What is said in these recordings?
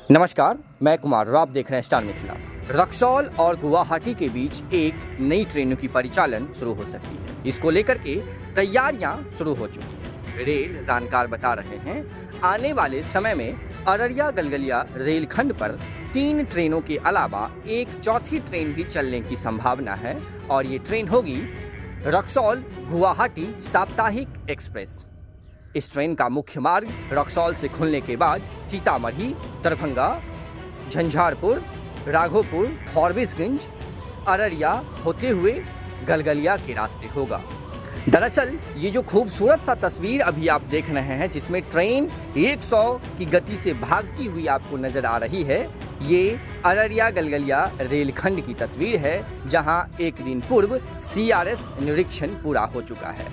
नमस्कार, मैं कुमार और आप देख रहे हैं स्टार मिथिला। रक्सौल और गुवाहाटी के बीच एक नई ट्रेनों की परिचालन शुरू हो सकती है। इसको लेकर के तैयारियां शुरू हो चुकी हैं। रेल जानकार बता रहे हैं आने वाले समय में अररिया गलगलिया रेलखंड पर 3 ट्रेनों के अलावा एक चौथी ट्रेन भी चलने की संभावना है और ये ट्रेन होगी रक्सौल गुवाहाटी साप्ताहिक एक्सप्रेस। इस ट्रेन का मुख्य मार्ग रक्सौल से खुलने के बाद सीतामढ़ी, दरभंगा, झंझारपुर, राघोपुर, फॉरबिसगंज, अररिया होते हुए गलगलिया के रास्ते होगा। दरअसल ये जो खूबसूरत सा तस्वीर अभी आप देख रहे हैं जिसमें ट्रेन 100 की गति से भागती हुई आपको नजर आ रही है, ये अररिया गलगलिया रेलखंड की तस्वीर है जहां एक दिन पूर्व सीआरएस निरीक्षण पूरा हो चुका है।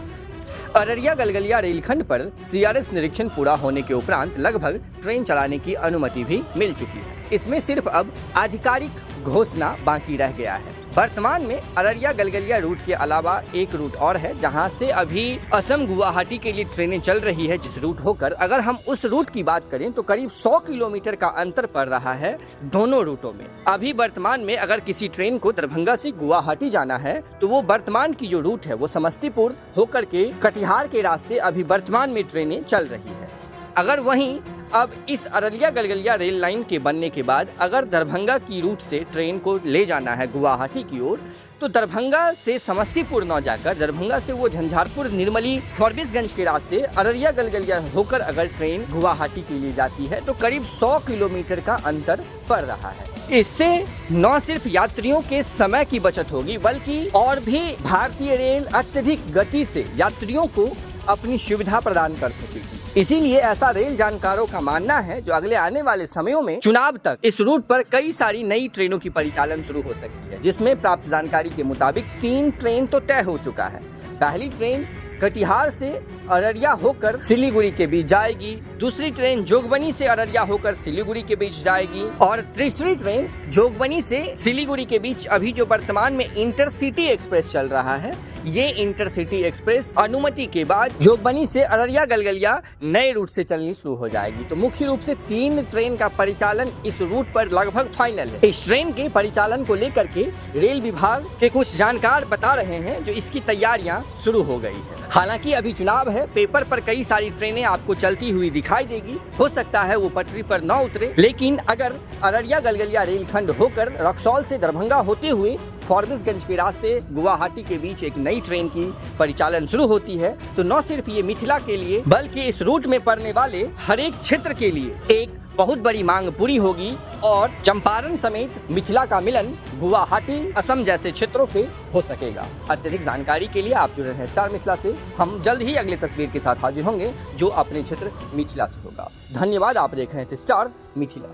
अररिया गलगलिया रेलखंड पर सीआरएस निरीक्षण पूरा होने के उपरांत लगभग ट्रेन चलाने की अनुमति भी मिल चुकी है। इसमें सिर्फ अब आधिकारिक घोषणा बाकी रह गया है। वर्तमान में अररिया गलगलिया रूट के अलावा एक रूट और है जहां से अभी असम गुवाहाटी के लिए ट्रेनें चल रही है, जिस रूट होकर अगर हम उस रूट की बात करें तो करीब 100 किलोमीटर का अंतर पड़ रहा है दोनों रूटों में। अभी वर्तमान में अगर किसी ट्रेन को दरभंगा से गुवाहाटी जाना है तो वो वर्तमान की जो रूट है वो समस्तीपुर होकर के कटिहार के रास्ते अभी वर्तमान में ट्रेनें चल रही है। अगर वहीं अब इस अररिया गलगलिया रेल लाइन के बनने के बाद अगर दरभंगा की रूट से ट्रेन को ले जाना है गुवाहाटी की ओर तो दरभंगा से समस्तीपुर न जाकर दरभंगा से वो झंझारपुर, निर्मली, फॉरबिसगंज के रास्ते अररिया गलगलिया होकर अगर ट्रेन गुवाहाटी के लिए जाती है तो करीब 100 किलोमीटर का अंतर पड़ रहा है। इससे न सिर्फ यात्रियों के समय की बचत होगी बल्कि और भी भारतीय रेल अत्यधिक गति से यात्रियों को अपनी सुविधा प्रदान कर सकेगी। इसीलिए ऐसा रेल जानकारों का मानना है जो अगले आने वाले समयों में चुनाव तक इस रूट पर कई सारी नई ट्रेनों की परिचालन शुरू हो सकती है, जिसमें प्राप्त जानकारी के मुताबिक 3 ट्रेन तो तय हो चुका है। पहली ट्रेन कटिहार से अररिया होकर सिलीगुड़ी के बीच जाएगी, दूसरी ट्रेन जोगबनी से अररिया होकर सिलीगुड़ी के बीच जाएगी और तीसरी ट्रेन जोगबनी से सिलीगुड़ी के बीच अभी जो वर्तमान में इंटरसिटी एक्सप्रेस चल रहा है, ये इंटरसिटी एक्सप्रेस अनुमति के बाद जोगबनी से अररिया गलगलिया नए रूट से चलनी शुरू हो जाएगी। तो मुख्य रूप से 3 ट्रेन का परिचालन इस रूट पर लगभग फाइनल है। इस ट्रेन के परिचालन को लेकर के रेल विभाग के कुछ जानकार बता रहे हैं जो इसकी तैयारियां शुरू हो गई है। हालांकि अभी चुनाव है, पेपर पर कई सारी ट्रेनें आपको चलती हुई दिखाई देगी, हो सकता है वो पटरी पर न उतरे, लेकिन अगर अररिया गलगलिया रेलखंड होकर रक्सौल से दरभंगा होते हुए फॉरबिसगंज के रास्ते गुवाहाटी के बीच एक नई ट्रेन की परिचालन शुरू होती है तो न सिर्फ ये मिथिला के लिए बल्कि इस रूट में पड़ने वाले हर एक क्षेत्र के लिए एक बहुत बड़ी मांग पूरी होगी और चंपारण समेत मिथिला का मिलन गुवाहाटी, असम जैसे क्षेत्रों से हो सकेगा। अत्यधिक जानकारी के लिए आप जुड़े हैं स्टार मिथिला से। हम जल्द ही अगली तस्वीर के साथ हाजिर होंगे जो अपने क्षेत्र मिथिला से होगा। धन्यवाद। आप देख रहे थे स्टार मिथिला।